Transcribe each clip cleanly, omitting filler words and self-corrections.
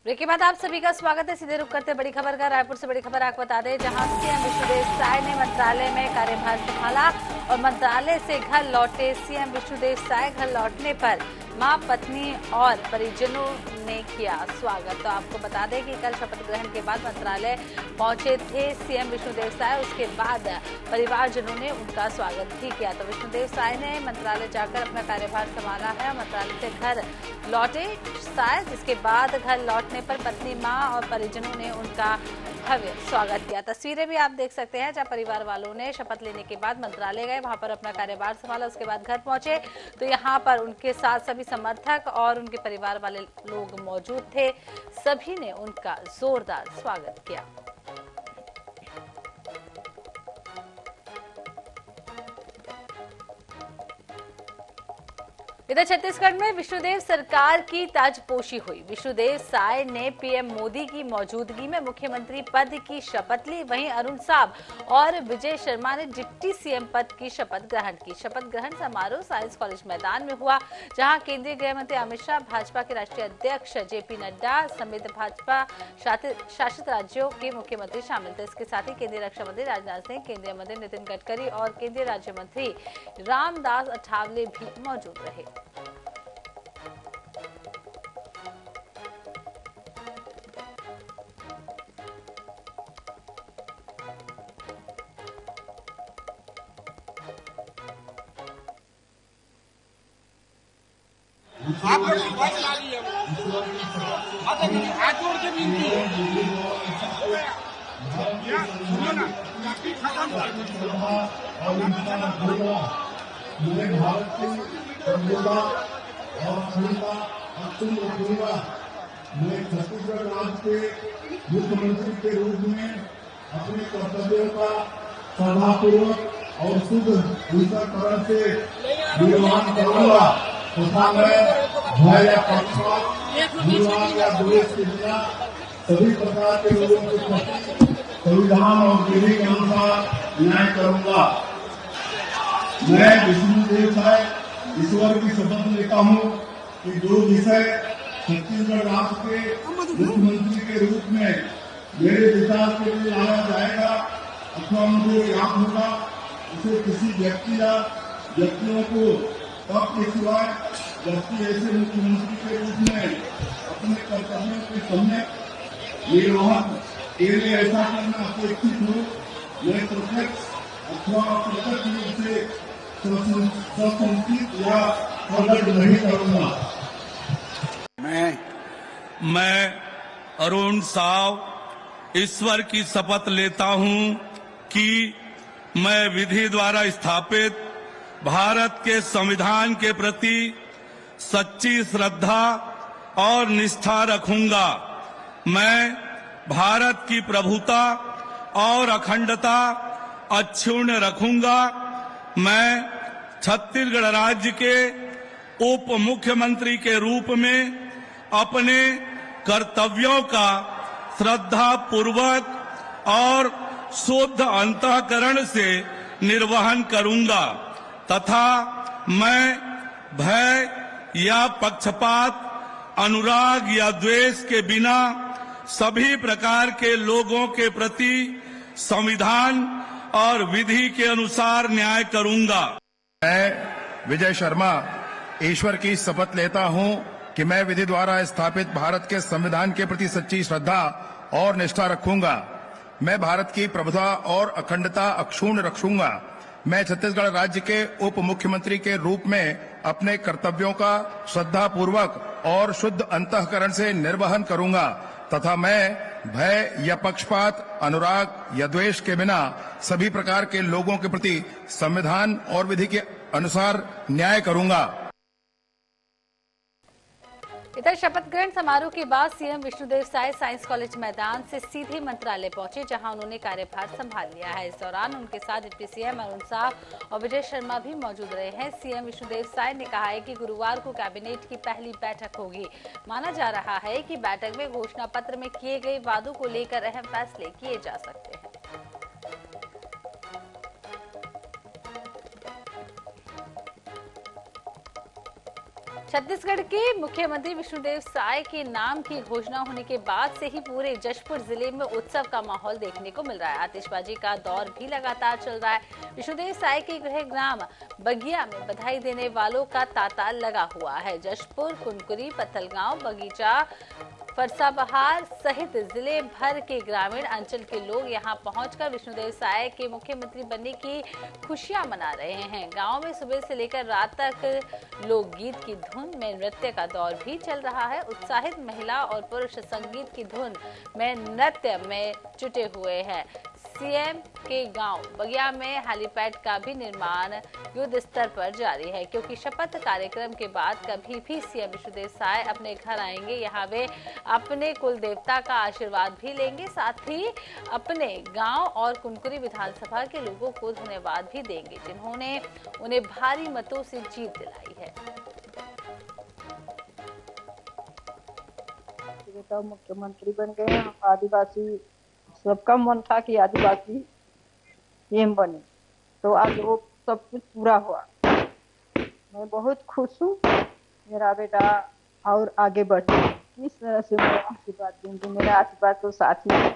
Break के बाद आप सभी का स्वागत है। सीधे रुक करते बड़ी खबर का। रायपुर से बड़ी खबर आपको बता दें, जहां सीएम विष्णुदेव साय ने मंत्रालय में कार्यभार संभाला और मंत्रालय से घर लौटे सीएम विष्णुदेव साय। घर लौटने पर मां, पत्नी और परिजनों ने किया स्वागत। तो आपको बता दें कि कल शपथ ग्रहण के बाद मंत्रालय पहुंचे थे सीएम विष्णुदेव साय। उसके बाद परिवारजनों ने उनका स्वागत भी किया। तो विष्णुदेव साय ने मंत्रालय जाकर अपना कार्यभार संभाला है। मंत्रालय से घर लौटे साय, जिसके बाद घर लौटने पर पत्नी, मां और परिजनों ने उनका भव्य स्वागत किया। तस्वीरें भी आप देख सकते हैं, जहां परिवार वालों ने शपथ लेने के बाद मंत्रालय गए, वहां पर अपना कार्यभार संभाला, उसके बाद घर पहुंचे। तो यहां पर उनके साथ सभी समर्थक और उनके परिवार वाले लोग मौजूद थे। सभी ने उनका जोरदार स्वागत किया। इधर छत्तीसगढ़ में विष्णुदेव सरकार की ताजपोशी हुई। विष्णुदेव साय ने पीएम मोदी की मौजूदगी में मुख्यमंत्री पद की शपथ ली। वहीं अरुण साव और विजय शर्मा ने डिप्टी सीएम पद की शपथ ग्रहण की। शपथ ग्रहण समारोह साइंस कॉलेज मैदान में हुआ, जहां केंद्रीय गृह मंत्री अमित शाह, भाजपा के राष्ट्रीय अध्यक्ष जेपी नड्डा समेत भाजपा शासित राज्यों के मुख्यमंत्री शामिल थे। इसके साथ ही केंद्रीय रक्षा मंत्री राजनाथ सिंह, केंद्रीय मंत्री नितिन गडकरी और केंद्रीय राज्य मंत्री रामदास अठावले भी मौजूद रहे। आप लोग मोबाइल चला लिए हाथ जोड़ के विनती है सुनो ना, काफी खत्म कर मैं भारत की संविधा और अखंडता अक्षुण्ण रखूंगा। मैं छत्तीसगढ़ राज्य के मुख्यमंत्री के रूप में अपने कर्तव्यों का श्रद्धापूर्वक और शुद्ध अंतःकरण से निर्वहन करूंगा तथा मैं भय या पक्षपात, विवाद या द्वेष के बिना सभी प्रकार के लोगों के प्रति संविधान और विधि के अनुसार न्याय करूंगा। मैं विष्णुदेव साय ईश्वर की शपथ लेता हूँ कि जो विषय छत्तीसगढ़ राज्य के मुख्यमंत्री के रूप में मेरे विचार के लिए लाया जाएगा अथवा मुझे याद होगा, उसे किसी व्यक्ति या व्यक्तियों को तब के सिवाय जबकि ऐसे मुख्यमंत्री के रूप में अपने कर्तव्यों के सम्यक निर्वहन के लिए ऐसा करना अपेक्षित हो, मैं प्रत्यक्ष अथवा अप्रत्यक्ष रूप से संस्कृत या प्रकट नहीं करूंगा। मैं अरुण साव ईश्वर की शपथ लेता हूं कि मैं विधि द्वारा स्थापित भारत के संविधान के प्रति सच्ची श्रद्धा और निष्ठा रखूंगा। मैं भारत की प्रभुता और अखंडता अक्षुण्ण रखूंगा। मैं छत्तीसगढ़ राज्य के उप मुख्यमंत्री के रूप में अपने कर्तव्यों का श्रद्धा पूर्वक और शुद्ध अंतःकरण से निर्वहन करूंगा तथा मैं भय या पक्षपात, अनुराग या द्वेष के बिना सभी प्रकार के लोगों के प्रति संविधान और विधि के अनुसार न्याय करूंगा। मैं विजय शर्मा ईश्वर की शपथ लेता हूं कि मैं विधि द्वारा स्थापित भारत के संविधान के प्रति सच्ची श्रद्धा और निष्ठा रखूंगा। मैं भारत की प्रभुता और अखंडता अक्षुण्ण रखूंगा। मैं छत्तीसगढ़ राज्य के उप मुख्यमंत्री के रूप में अपने कर्तव्यों का श्रद्धा पूर्वक और शुद्ध अंतःकरण से निर्वहन करूंगा तथा मैं भय या पक्षपात, अनुराग या द्वेष के बिना सभी प्रकार के लोगों के प्रति संविधान और विधि के अनुसार न्याय करूंगा। इधर शपथ ग्रहण समारोह के बाद CM Vishnudeo Sai science college मैदान से सीधे मंत्रालय पहुंचे, जहां उन्होंने कार्यभार संभाल लिया है। इस दौरान उनके साथ डिप्टी सीएम अरुण साव और विजय शर्मा भी मौजूद रहे हैं। सीएम विष्णुदेव साय ने कहा है कि गुरुवार को कैबिनेट की पहली बैठक होगी। माना जा रहा है कि बैठक में घोषणा पत्र में किए गए वादों को लेकर अहम फैसले किए जा सकते हैं। छत्तीसगढ़ के मुख्यमंत्री विष्णुदेव साय के नाम की घोषणा होने के बाद से ही पूरे जशपुर जिले में उत्सव का माहौल देखने को मिल रहा है। आतिशबाजी का दौर भी लगातार चल रहा है। विष्णुदेव साय के गृह ग्राम बगिया में बधाई देने वालों का तांता लगा हुआ है। जशपुर, कुनकुरी, पत्थलगांव, बगीचा, फरसाबहार सहित जिले भर के ग्रामीण अंचल के लोग यहां पहुंचकर विष्णुदेव साय के मुख्यमंत्री बनने की खुशियां मना रहे हैं। गांव में सुबह से लेकर रात तक लोकगीत की धुन में नृत्य का दौर भी चल रहा है। उत्साहित महिला और पुरुष संगीत की धुन में नृत्य में जुटे हुए हैं। सीएम के गांव बगिया में हेलीपैड का भी निर्माण युद्ध स्तर पर जारी है, क्योंकि शपथ कार्यक्रम के बाद कभी भी सीएम विष्णुदेव साय अपने घर आएंगे। यहां वे अपने कुल देवता का आशीर्वाद भी लेंगे, साथ ही अपने गांव और कुनकुरी विधानसभा के लोगों को धन्यवाद भी देंगे, जिन्होंने उन्हें भारी मतों से जीत दिलाई है। बेटा मुख्यमंत्री बन गए हैं। आदिवासी सबका मन था कि आदिवासी सीएम बने, तो आज वो सब कुछ पूरा हुआ। मैं बहुत खुश हूँ। मेरा बेटा और आगे बढ़े, किस तरह से मैं आशीर्वाद दूंगी। मेरा आशीर्वाद तो साथ ही है।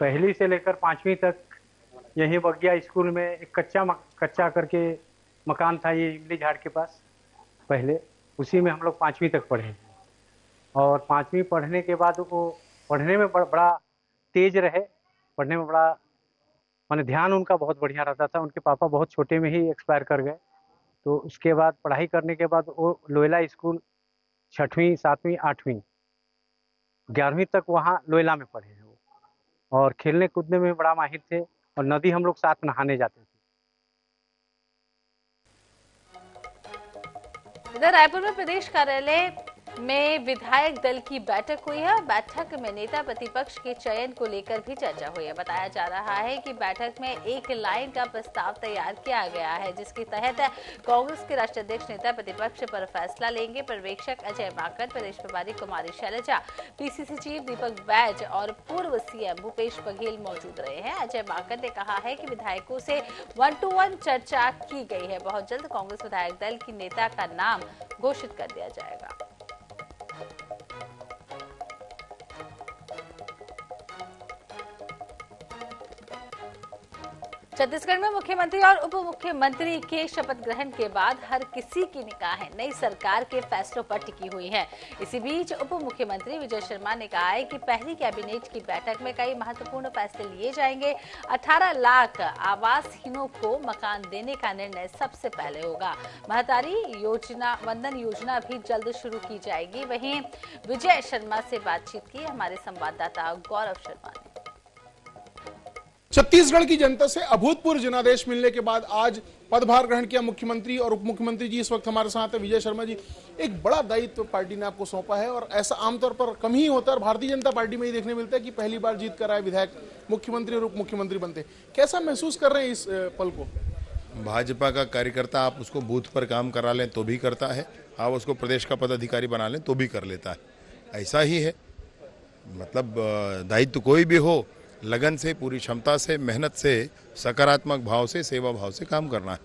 पहली से लेकर 5वीं तक यही बगिया स्कूल में एक कच्चा करके मकान था, ये इमली झाड़ के पास। पहले उसी में हम लोग 5वीं तक पढ़े हैं, और 5वीं पढ़ने के बाद वो पढ़ने में बड़ा तेज रहे। पढ़ने में बड़ा माने ध्यान उनका बहुत बढ़िया रहता था। उनके पापा बहुत छोटे में ही एक्सपायर कर गए, तो उसके बाद पढ़ाई करने के बाद वो लोयला स्कूल 6वीं, 7वीं, 8वीं, 11वीं तक वहाँ लोयला में पढ़े हैं वो। और खेलने कूदने में बड़ा माहिर थे, और नदी हम लोग साथ नहाने जाते थे। इधर रायपुर में प्रदेश कार्यालय में विधायक दल की बैठक हुई है। बैठक में नेता प्रतिपक्ष के चयन को लेकर भी चर्चा हुई है। बताया जा रहा है कि बैठक में एक लाइन का प्रस्ताव तैयार किया गया है, जिसके तहत कांग्रेस के राष्ट्रीय अध्यक्ष नेता प्रतिपक्ष पर फैसला लेंगे। पर्यवेक्षक अजय माकड़, प्रदेश प्रभारी कुमारी शैलजा, पीसीसी चीफ दीपक बैज और पूर्व सीएम भूपेश बघेल मौजूद रहे हैं। अजय माकड़ ने कहा है कि विधायकों से 1-to-1 चर्चा की गई है। बहुत जल्द कांग्रेस विधायक दल की नेता का नाम घोषित कर दिया जाएगा। छत्तीसगढ़ में मुख्यमंत्री और उप मुख्यमंत्री के शपथ ग्रहण के बाद हर किसी की निगाहें नई सरकार के फैसलों पर टिकी हुई हैं। इसी बीच उप मुख्यमंत्री विजय शर्मा ने कहा है कि पहली कैबिनेट की बैठक में कई महत्वपूर्ण फैसले लिए जाएंगे। 18 लाख आवासहीनों को मकान देने का निर्णय सबसे पहले होगा। महतारी योजना, वंदन योजना भी जल्द शुरू की जाएगी। वहीं विजय शर्मा से बातचीत की हमारे संवाददाता गौरव शर्मा ने। छत्तीसगढ़ की जनता से अभूतपूर्व जनादेश मिलने के बाद आज पदभार ग्रहण किया मुख्यमंत्री और उप मुख्यमंत्री जी। इस वक्त हमारे साथ है विजय शर्मा जी। एक बड़ा दायित्व पार्टी ने आपको सौंपा है, और ऐसा आमतौर पर कम ही होता है, और भारतीय जनता पार्टी में ही देखने मिलता है कि पहली बार जीत कर आए विधायक मुख्यमंत्री और उप मुख्यमंत्री बनते। कैसा महसूस कर रहे हैं इस पल को? भाजपा का कार्यकर्ता आप उसको बूथ पर काम करा लें तो भी करता है, आप उसको प्रदेश का पदाधिकारी बना लें तो भी कर लेता है। ऐसा ही है, मतलब दायित्व कोई भी हो, लगन से, पूरी क्षमता से, मेहनत से, सकारात्मक भाव से, सेवा भाव से काम करना है।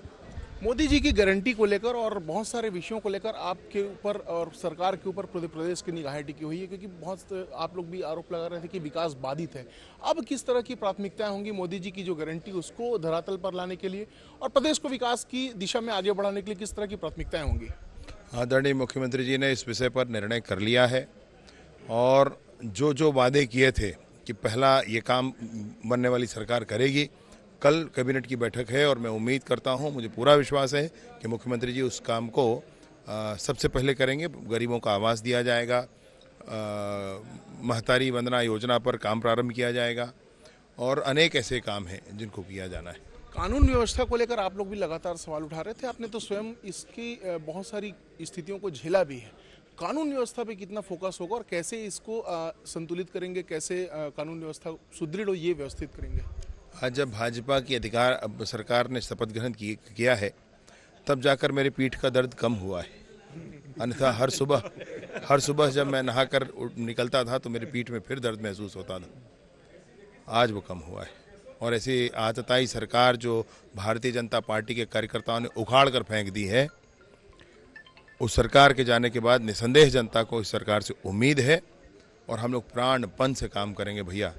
मोदी जी की गारंटी को लेकर और बहुत सारे विषयों को लेकर आपके ऊपर और सरकार के ऊपर प्रदेश की निगाहें टिकी हुई है, क्योंकि बहुत आप लोग भी आरोप लगा रहे थे कि विकास बाधित है। अब किस तरह की प्राथमिकताएं होंगी मोदी जी की जो गारंटी उसको धरातल पर लाने के लिए, और प्रदेश को विकास की दिशा में आगे बढ़ाने के लिए किस तरह की प्राथमिकताएं होंगी? आदरणीय मुख्यमंत्री जी ने इस विषय पर निर्णय कर लिया है, और जो वादे किए थे कि पहला ये काम बनने वाली सरकार करेगी। कल कैबिनेट की बैठक है, और मैं उम्मीद करता हूँ, मुझे पूरा विश्वास है कि मुख्यमंत्री जी उस काम को सबसे पहले करेंगे। गरीबों का आवास दिया जाएगा, महतारी वंदना योजना पर काम प्रारंभ किया जाएगा, और अनेक ऐसे काम हैं जिनको किया जाना है। कानून व्यवस्था को लेकर आप लोग भी लगातार सवाल उठा रहे थे। आपने तो स्वयं इसकी बहुत सारी स्थितियों को झेला भी है। कानून व्यवस्था पे कितना फोकस होगा, और कैसे इसको संतुलित करेंगे, कैसे कानून व्यवस्था सुदृढ़ हो ये व्यवस्थित करेंगे? आज जब भाजपा की सरकार ने शपथ ग्रहण किया है, तब जाकर मेरी पीठ का दर्द कम हुआ है। अन्यथा हर सुबह जब मैं नहाकर निकलता था तो मेरी पीठ में फिर दर्द महसूस होता था। आज वो कम हुआ है। और ऐसी आतताई सरकार जो भारतीय जनता पार्टी के कार्यकर्ताओं ने उखाड़ कर फेंक दी है, उस सरकार के जाने के बाद निसंदेह जनता को इस सरकार से उम्मीद है और हम लोग प्राणपण से काम करेंगे भैया,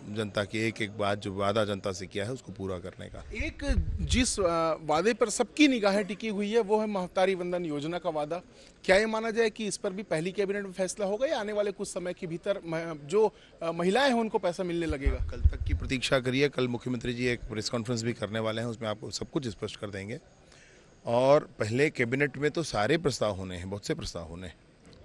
जनता की एक एक बात जो वादा जनता से किया है उसको पूरा करने का। एक जिस वादे पर सबकी निगाहें टिकी हुई है वो है महतारी वंदन योजना का वादा। क्या ये माना जाए कि इस पर भी पहली कैबिनेट में फैसला होगा या आने वाले कुछ समय के भीतर जो महिलाएं हैं उनको पैसा मिलने लगेगा? कल तक की प्रतीक्षा करिए, कल मुख्यमंत्री जी एक प्रेस कॉन्फ्रेंस भी करने वाले हैं, उसमें आपको सब कुछ स्पष्ट कर देंगे। और पहले कैबिनेट में तो सारे प्रस्ताव होने हैं, बहुत से प्रस्ताव होने हैं,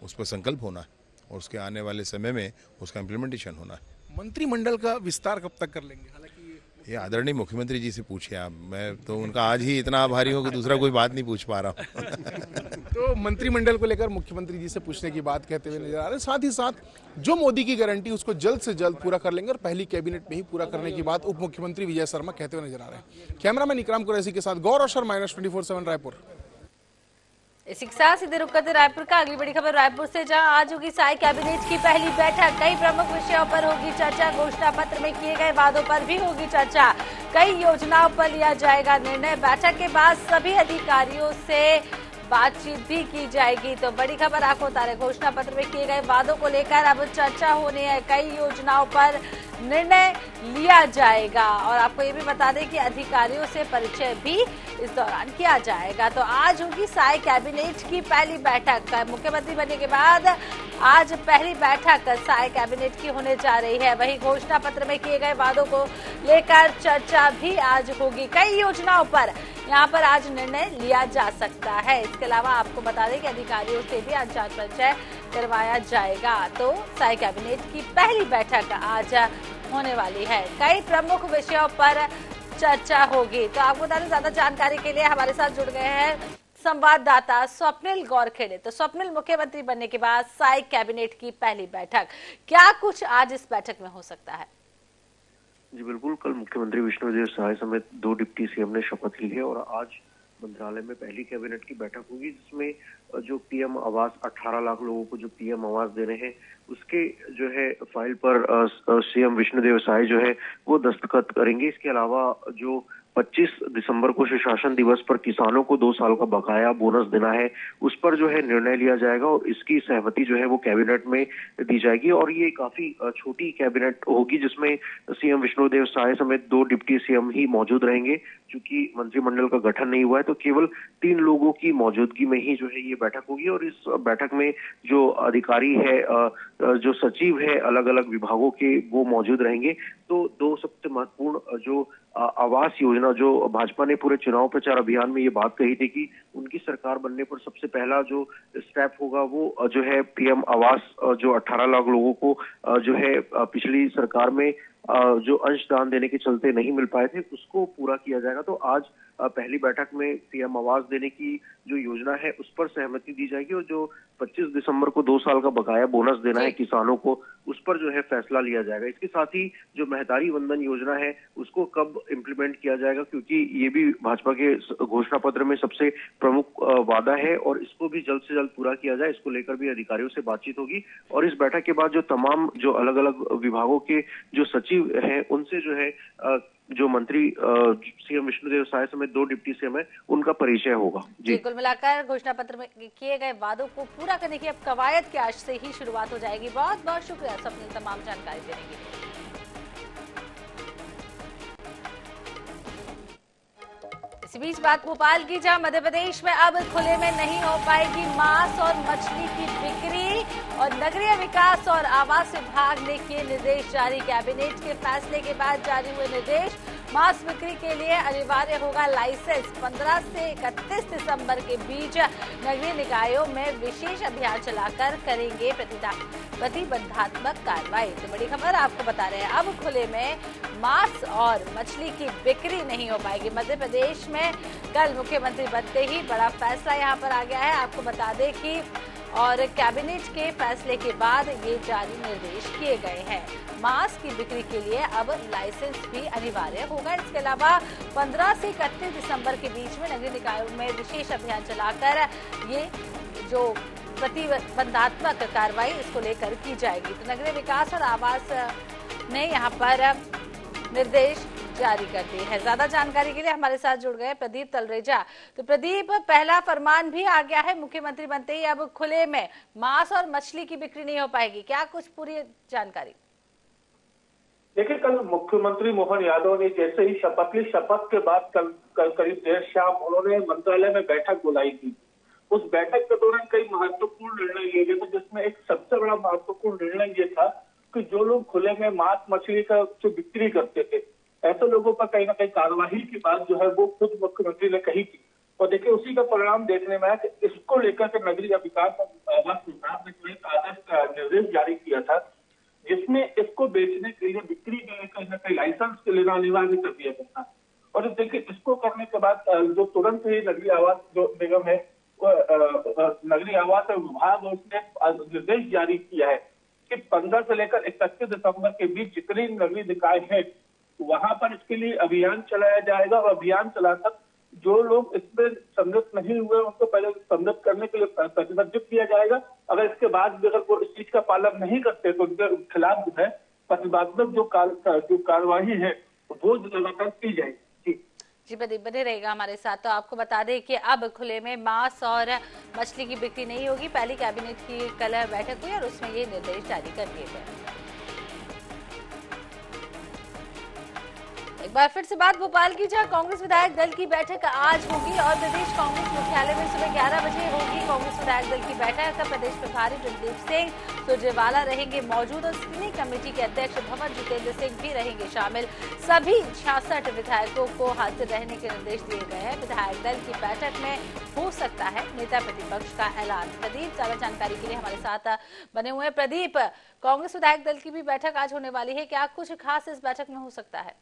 उस पर संकल्प होना है और उसके आने वाले समय में उसका इम्प्लीमेंटेशन होना है। मंत्रिमंडल का विस्तार कब तक कर लेंगे? हालांकि ये आदरणीय मुख्यमंत्री जी से पूछिए आप, मैं तो उनका आज ही इतना आभारी हूँ कि दूसरा कोई बात नहीं पूछ पा रहा हूँ। तो मंत्रिमंडल को लेकर मुख्यमंत्री जी से पूछने की बात कहते हुए नजर आ रहे हैं। साथ ही साथ जो मोदी की गारंटी उसको जल्द से जल्द पूरा कर लेंगे और पहली कैबिनेट में ही पूरा करने की बात उप मुख्यमंत्री विजय शर्मा कहते हुए नजर आ रहे हैं। कैमरामैन इकराम कुरैशी के साथ गौरव शर्मा, -24/7 रायपुर। इसी के साथ सीधे रुक करते रायपुर का अगली बड़ी खबर रायपुर से, जहां आज होगी साई कैबिनेट की पहली बैठक। कई प्रमुख विषयों पर होगी चर्चा, घोषणा पत्र में किए गए वादों पर भी होगी चर्चा, कई योजनाओं पर लिया जाएगा निर्णय। बैठक के बाद सभी अधिकारियों से बातचीत भी की जाएगी। तो बड़ी खबर आपको बता रहे, घोषणा पत्र में किए गए वादों को लेकर अब चर्चा होनी है, कई योजनाओं पर निर्णय लिया जाएगा। और आपको ये भी बता दें कि अधिकारियों से परिचय भी इस दौरान किया जाएगा। तो आज होगी साई कैबिनेट की पहली बैठक। मुख्यमंत्री बनने के बाद आज पहली बैठक साई कैबिनेट की होने जा रही है। वहीं घोषणा पत्र में किए गए वादों को लेकर चर्चा भी आज होगी, कई योजनाओं पर यहाँ पर आज निर्णय लिया जा सकता है। इसके अलावा आपको बता दें कि अधिकारियों से भी आज जांच परिचय करवाया जाएगा। तो साई कैबिनेट की पहली बैठक आज होने वाली है, कई प्रमुख विषयों पर चर्चा होगी। तो आपको बता दें, ज्यादा जानकारी के लिए हमारे साथ जुड़ गए हैं संवाददाता स्वप्निल गौरखेड़े। तो स्वप्निल, मुख्यमंत्री बनने के बाद साई कैबिनेट की पहली बैठक, क्या कुछ आज इस बैठक में हो सकता है? जी बिल्कुल, कल मुख्यमंत्री विष्णुदेव साय समेत 2 डिप्टी सीएम ने शपथ ली है और आज मंत्रालय में पहली कैबिनेट की बैठक होगी, जिसमें जो पीएम आवास 18 लाख लोगों को जो पीएम आवास दे रहे हैं उसके जो है फाइल पर सीएम विष्णुदेव साय जो है वो दस्तखत करेंगे। इसके अलावा जो 25 दिसंबर को सुशासन दिवस पर किसानों को 2 साल का बकाया बोनस देना है, उस पर जो है निर्णय लिया जाएगा और इसकी सहमति जो है वो कैबिनेट में दी जाएगी। और ये काफी छोटी कैबिनेट होगी, जिसमें सीएम विष्णुदेव साय समेत 2 डिप्टी सीएम ही मौजूद रहेंगे। चूंकि मंत्रिमंडल का गठन नहीं हुआ है तो केवल 3 लोगों की मौजूदगी में ही जो है ये बैठक होगी। और इस बैठक में जो अधिकारी है, जो सचिव है अलग अलग विभागों के, वो मौजूद रहेंगे। तो 2 सबसे महत्वपूर्ण जो आवास योजना, जो भाजपा ने पूरे चुनाव प्रचार अभियान में ये बात कही थी कि उनकी सरकार बनने पर सबसे पहला जो स्टेप होगा वो जो है पीएम आवास, जो 18 लाख लोगों को जो है पिछली सरकार में जो अंशदान देने के चलते नहीं मिल पाए थे, उसको पूरा किया जाएगा। तो आज पहली बैठक में पीएम आवास देने की जो योजना है उस पर सहमति दी जाएगी और जो 25 दिसंबर को 2 साल का बकाया बोनस देना है किसानों को, उस पर जो है फैसला लिया जाएगा। इसके साथ ही जो महतारी वंदन योजना है उसको कब इम्प्लीमेंट किया जाएगा, क्योंकि ये भी भाजपा के घोषणा पत्र में सबसे प्रमुख वादा है और इसको भी जल्द से जल्द पूरा किया जाए, इसको लेकर भी अधिकारियों से बातचीत होगी। और इस बैठक के बाद जो तमाम जो अलग अलग विभागों के जो सचिव हैं उनसे जो है जो मंत्री सीएम विष्णुदेव साय समेत 2 डिप्टी सीएम है उनका परिचय होगा। जी, कुल मिलाकर घोषणा पत्र में किए गए वादों को पूरा करने की अब कवायद के आज से ही शुरुआत हो जाएगी। बहुत बहुत शुक्रिया स्वप्निल तमाम जानकारी देने के लिए। इसी बीच बात भोपाल की, जहां मध्य प्रदेश में अब खुले में नहीं हो पाएगी मांस और मछली की बिक्री और नगरीय विकास और आवास विभाग ने किए निर्देश जारी। कैबिनेट के फैसले के बाद जारी हुए निर्देश, मांस बिक्री के लिए अनिवार्य होगा लाइसेंस। 15 से 31 दिसंबर के बीच नगरीय निकायों में विशेष अभियान चलाकर करेंगे प्रतिबंधात्मक कार्रवाई। तो बड़ी खबर आपको बता रहे हैं, अब खुले में मांस और मछली की बिक्री नहीं हो पाएगी। मध्य प्रदेश में कल मुख्यमंत्री बनते ही बड़ा फैसला यहाँ पर आ गया है। आपको बता दें कि और कैबिनेट के फैसले के बाद ये जारी निर्देश किए गए हैं। मांस की बिक्री के लिए अब लाइसेंस भी अनिवार्य होगा। इसके अलावा 15 से 31 दिसंबर के बीच में नगरीय निकायों में विशेष अभियान चलाकर ये जो प्रतिबंधात्मक कार्रवाई इसको लेकर की जाएगी। तो नगरीय विकास और आवास ने यहाँ पर निर्देश जारी कर दी है। ज्यादा जानकारी के लिए हमारे साथ जुड़ गए प्रदीप तलरेजा। तो प्रदीप, पहला फरमान भी आ गया है, मुख्यमंत्री बनते ही अब खुले में मांस और मछली की बिक्री नहीं हो पाएगी, क्या कुछ पूरी जानकारी? देखिए, कल मुख्यमंत्री मोहन यादव ने जैसे ही शपथ ली, शपथ के बाद कल करीब देर शाम उन्होंने मंत्रालय में बैठक बुलाई थी। उस बैठक के दौरान कई महत्वपूर्ण निर्णय लिए गए थे, जिसमें एक सबसे बड़ा महत्वपूर्ण निर्णय ये था कि जो लोग खुले में मांस मछली का जो बिक्री करते थे, ऐसे लोगों पर कहीं ना कहीं कार्यवाही की बात जो है वो खुद मुख्यमंत्री ने कही थी। और देखिए, उसी का परिणाम देखने में है कि इसको लेकर के नगरीय विकास विभाग ने जो एक आदेश का निर्देश जारी किया था, जिसमें इसको बेचने के लिए बिक्री कहीं ना कहीं लाइसेंस के लेना अनिवार्य कर दिया गया था। और देखिए, इसको करने के बाद जो तुरंत ही नगरीय आवास जो निगम है, नगरीय आवास विभाग, उसने निर्देश जारी किया है कि 15 से लेकर 31 दिसंबर के बीच जितने नगरीय निकाय हैं वहां पर इसके लिए अभियान चलाया जाएगा। और अभियान चलाकर जो लोग इसमें सम्मिलित नहीं हुए उनको पहले सम्मिलित करने के लिए प्रतिबद्ध किया जाएगा। अगर इसके बाद भी अगर वो इस चीज का पालन नहीं करते तो उनके खिलाफ जो है प्रतिबद्ध जो कार्यवाही है वो लगातार की जाएगी। जी प्रदीप, बने रहेगा हमारे साथ। तो आपको बता दें कि अब खुले में मांस और मछली की बिक्री नहीं होगी। पहली कैबिनेट की कल बैठक हुई और उसमें ये निर्देश जारी कर दिए गए। एक बार फिर से बात भोपाल की, जहां कांग्रेस विधायक दल की बैठक आज होगी और प्रदेश कांग्रेस मुख्यालय में सुबह 11 बजे होगी कांग्रेस विधायक दल की बैठक। प्रदेश प्रभारी रणदीप सिंह सुरजेवाला रहेंगे मौजूद और स्क्रीनिंग कमेटी के अध्यक्ष भंवर जितेंद्र सिंह भी रहेंगे शामिल। सभी 66 विधायकों को हाजिर रहने के निर्देश दिए गए हैं। विधायक दल की बैठक में हो सकता है नेता प्रतिपक्ष का ऐलान। प्रदीप, ज्यादा जानकारी के लिए हमारे साथ बने हुए हैं। प्रदीप, कांग्रेस विधायक दल की भी बैठक आज होने वाली है, क्या कुछ खास इस बैठक में हो सकता है?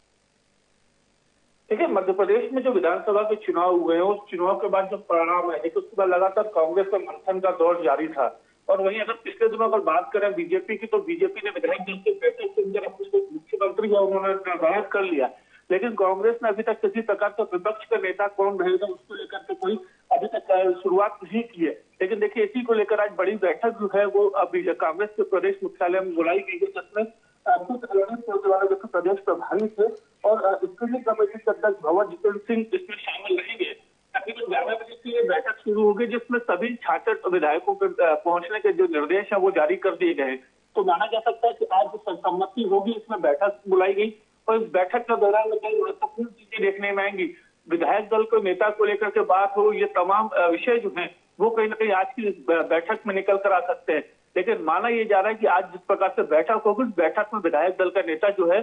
देखिए, मध्य प्रदेश में जो विधानसभा के चुनाव हुए हैं, उस चुनाव के बाद जो परिणाम है, देखिए उसके बाद लगातार कांग्रेस का मंथन का दौर जारी था। और वहीं अगर पिछले दिनों अगर बात करें बीजेपी की, तो बीजेपी ने विधायक दल की बैठक के अंदर अपने मुख्यमंत्री है उन्होंने निर्धारित कर लिया, लेकिन कांग्रेस ने अभी तक किसी प्रकार का विपक्ष का नेता कौन रहेगा उसको लेकर के कोई अभी तक शुरुआत नहीं की है। लेकिन देखिए, इसी को लेकर आज बड़ी बैठक जो है वो अभी कांग्रेस के प्रदेश मुख्यालय में बुलाई गई है, जिसमें प्रदेश प्रभारी थे और स्क्रीनिंग कमेटी के अध्यक्ष भंवर जितेंद्र सिंह इसमें शामिल रहेंगे। तकरीबन 11 बजे से ये बैठक शुरू होगी, जिसमें सभी 66 विधायकों के पहुंचने के जो निर्देश है वो जारी कर दिए गए। तो माना जा सकता है कि आज जो सहमति होगी इसमें बैठक बुलाई गई और इस बैठक के दौरान कई महत्वपूर्ण चीजें देखने में आएंगी। विधायक दल को नेता को लेकर के बात हो, ये तमाम विषय जो है वो कहीं ना कहीं आज की बैठक में निकल कर आ सकते हैं। लेकिन माना यह जा रहा है कि आज जिस प्रकार से बैठक होगी, उस बैठक में विधायक दल का नेता जो है,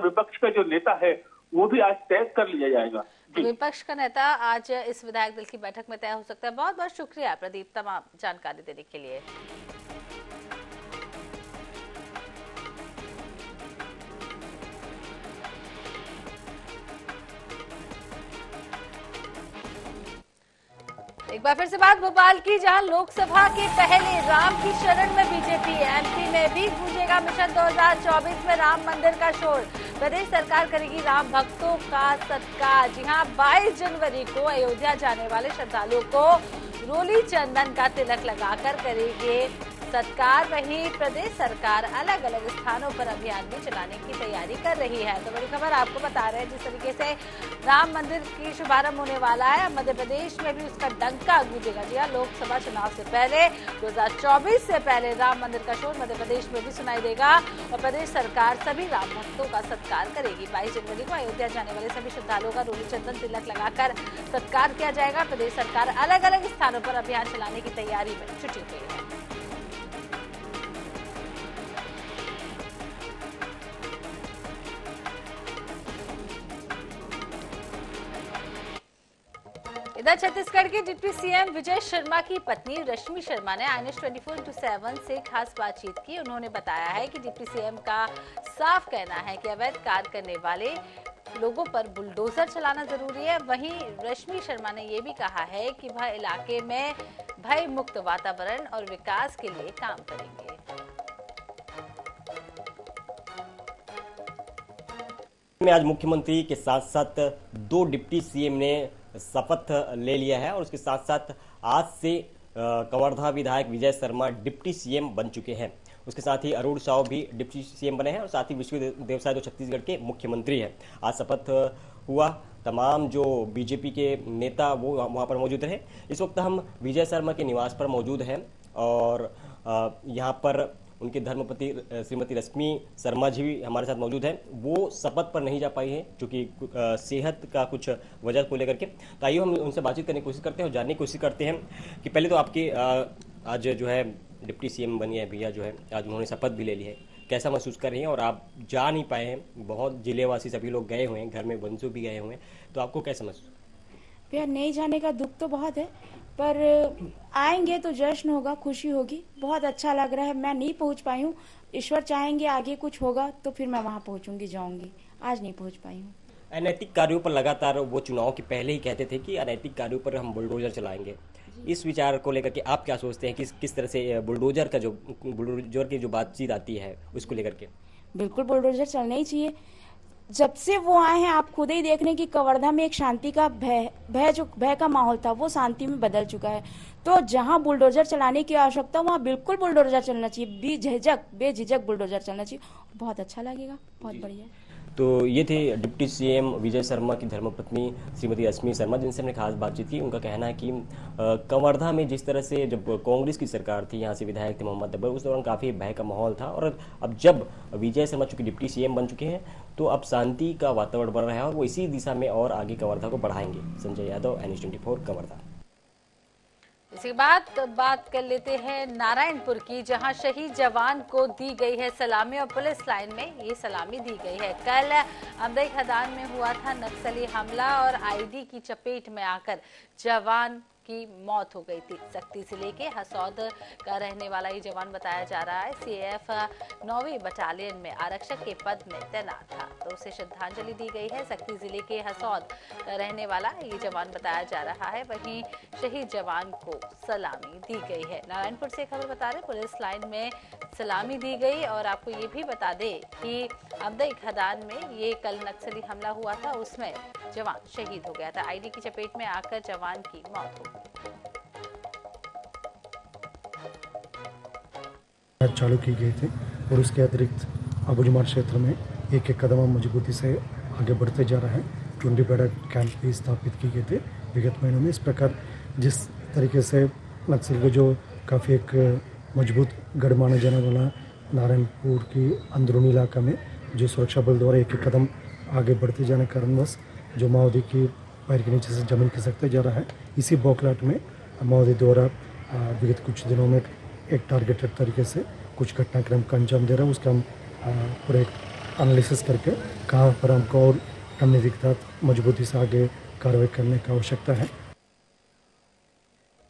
विपक्ष का जो नेता है वो भी आज तय कर लिया जाएगा। विपक्ष का नेता आज इस विधायक दल की बैठक में तय हो सकता है। बहुत बहुत शुक्रिया प्रदीप तमाम जानकारी देने के लिए। एक बार फिर से बात भोपाल की, जहां लोकसभा के पहले राम की शरण में बीजेपी। एमपी में भी गूंजेगा मिशन 2024 में राम मंदिर का शोर। प्रदेश सरकार करेगी राम भक्तों का सत्कार। जी हां, 22 जनवरी को अयोध्या जाने वाले श्रद्धालुओं को रोली चंदन का तिलक लगाकर करेंगे सत्कार। वहीं प्रदेश सरकार अलग अलग स्थानों पर अभियान भी चलाने की तैयारी कर रही है। तो बड़ी खबर आपको बता रहे हैं, जिस तरीके से राम मंदिर की शुभारंभ होने वाला है, मध्य प्रदेश में भी उसका डंका गूंजेगा। जी हाँ, लोकसभा चुनाव से पहले 2024 से पहले राम मंदिर का शोर मध्य प्रदेश में भी सुनाई देगा और प्रदेश सरकार सभी राम भक्तों का सत्कार करेगी। 22 जनवरी को अयोध्या जाने वाले सभी श्रद्धालुओं का रोली चंदन तिलक लगाकर सत्कार किया जाएगा। प्रदेश सरकार अलग अलग स्थानों पर अभियान चलाने की तैयारी में जुटी हुई है। इधर छत्तीसगढ़ के डिप्टी सीएम विजय शर्मा की पत्नी रश्मि शर्मा ने INS 24/7 से खास बातचीत की। उन्होंने बताया है कि डिप्टी सीएम का साफ कहना है कि अवैध कार्य करने वाले लोगों पर बुलडोजर चलाना जरूरी है। वहीं रश्मि शर्मा ने ये भी कहा है कि वह इलाके में भय मुक्त वातावरण और विकास के लिए काम करेंगे। आज मुख्यमंत्री के साथ साथ 2 डिप्टी सीएम ने शपथ ले लिया है और उसके साथ साथ आज से कवर्धा विधायक विजय शर्मा डिप्टी सीएम बन चुके हैं। उसके साथ ही अरुण साव भी डिप्टी सीएम बने हैं और साथ ही विष्णुदेव साय जो छत्तीसगढ़ के मुख्यमंत्री हैं। आज शपथ हुआ, तमाम जो बीजेपी के नेता वो वहाँ पर मौजूद रहे। इस वक्त हम विजय शर्मा के निवास पर मौजूद हैं और यहाँ पर उनके धर्मपति श्रीमती रश्मि शर्मा जी भी हमारे साथ मौजूद हैं। वो शपथ पर नहीं जा पाई हैं क्योंकि सेहत का कुछ वजह को लेकर के। तो आइए हम उनसे बातचीत करने की कोशिश करते हैं और जानने की कोशिश करते हैं कि पहले तो आपकी आज जो है डिप्टी सीएम बनी है भैया, जो है आज उन्होंने शपथ भी ले ली है, कैसा महसूस कर रही हैं? और आप जा नहीं पाए हैं, बहुत जिलेवासी सभी लोग गए हुए हैं, घर में वंशु भी गए हुए हैं, तो आपको कैसा महसूस? भैया नहीं जाने का दुख तो बहुत है, पर आएंगे तो जश्न होगा, खुशी होगी, बहुत अच्छा लग रहा है। मैं नहीं पहुंच पाई हूँ, ईश्वर चाहेंगे आगे कुछ होगा तो फिर मैं वहाँ पहुंचूंगी, जाऊंगी। आज नहीं पहुंच पाई हूँ। अनैतिक कार्यों पर लगातार वो चुनाव के पहले ही कहते थे कि अनैतिक कार्यों पर हम बुलडोजर चलाएंगे। इस विचार को लेकर के आप क्या सोचते हैं कि किस तरह से बुलडोजर की जो बातचीत आती है उसको लेकर के? बिल्कुल बुलडोजर चलना ही चाहिए। जब से वो आए हैं आप खुद ही देख रहे हैं कि कवर्धा में एक शांति का भय का माहौल था, वो शांति में बदल चुका है। तो जहां बुलडोजर चलाने की आवश्यकता वहां बिल्कुल बुलडोजर चलना चाहिए, बेझिझक बुलडोजर चलना चाहिए। बहुत अच्छा लगेगा, बहुत बढ़िया। तो ये थे डिप्टी सीएम विजय शर्मा की धर्मपत्नी श्रीमती रश्मि शर्मा, जिनसे हमने खास बातचीत की। उनका कहना है कि कवर्धा में जिस तरह से जब कांग्रेस की सरकार थी, यहाँ से विधायक थे मोहम्मद अकबर, उस दौरान काफ़ी भय का माहौल था। और अब जब विजय शर्मा चूंकि डिप्टी सीएम बन चुके हैं तो अब शांति का वातावरण बन रहा है और वो इसी दिशा में और आगे कवर्धा को बढ़ाएंगे। संजय यादव, NH24 कवर्धा। इसके बाद बात कर लेते हैं नारायणपुर की, जहां शहीद जवान को दी गई है सलामी और पुलिस लाइन में ये सलामी दी गई है। कल अमदई खदान में हुआ था नक्सली हमला और आईडी की चपेट में आकर जवान की मौत हो गई थी। सक्ती जिले के हसौद का रहने वाला ये जवान बताया जा रहा है CAF 9वीं बटालियन में आरक्षक के पद में तैनात था, तो उसे श्रद्धांजलि दी गई है। सक्ती जिले के हसौद का रहने वाला ये जवान बताया जा रहा है, वहीं शहीद जवान को सलामी दी गई है। नारायणपुर से खबर बता रहे पुलिस लाइन में सलामी दी गई। और आपको ये भी बता दें कि अमदई खदान में ये कल नक्सली हमला हुआ था, उसमें जवान शहीद हो गया था। आईडी की चपेट में आकर जवान की मौत हो गई। चालू की गई थी और उसके अतिरिक्त अबुझमार क्षेत्र में एक एक कदम मजबूती से आगे बढ़ते जा रहे हैं। चुंडी बेड़ा कैंप भी स्थापित किए गए थे विगत महीनों में। इस प्रकार जिस तरीके से नक्सल को जो काफ़ी एक मजबूत गढ़ माना जाने वाला नारायणपुर की अंदरूनी इलाका में जो सुरक्षा बल द्वारा एक एक कदम आगे बढ़ते जाने के कारणवश जो माओवादी की पैर के नीचे से जमीन खिसकते जा रहा है, इसी बौखलाहट में माओवादी द्वारा विगत कुछ दिनों में एक टारगेटेड तरीके से कुछ घटनाक्रम का अंजाम दे रहा है। उसका हम पूरे एनालिसिस करके कहाँ पर हमको और रणनीति के तहत मजबूती से आगे कार्रवाई करने की आवश्यकता है।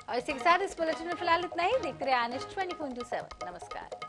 और इसी के साथ इस बुलेटिन में फिलहाल इतना ही। देखते रहे NH24/7। नमस्कार।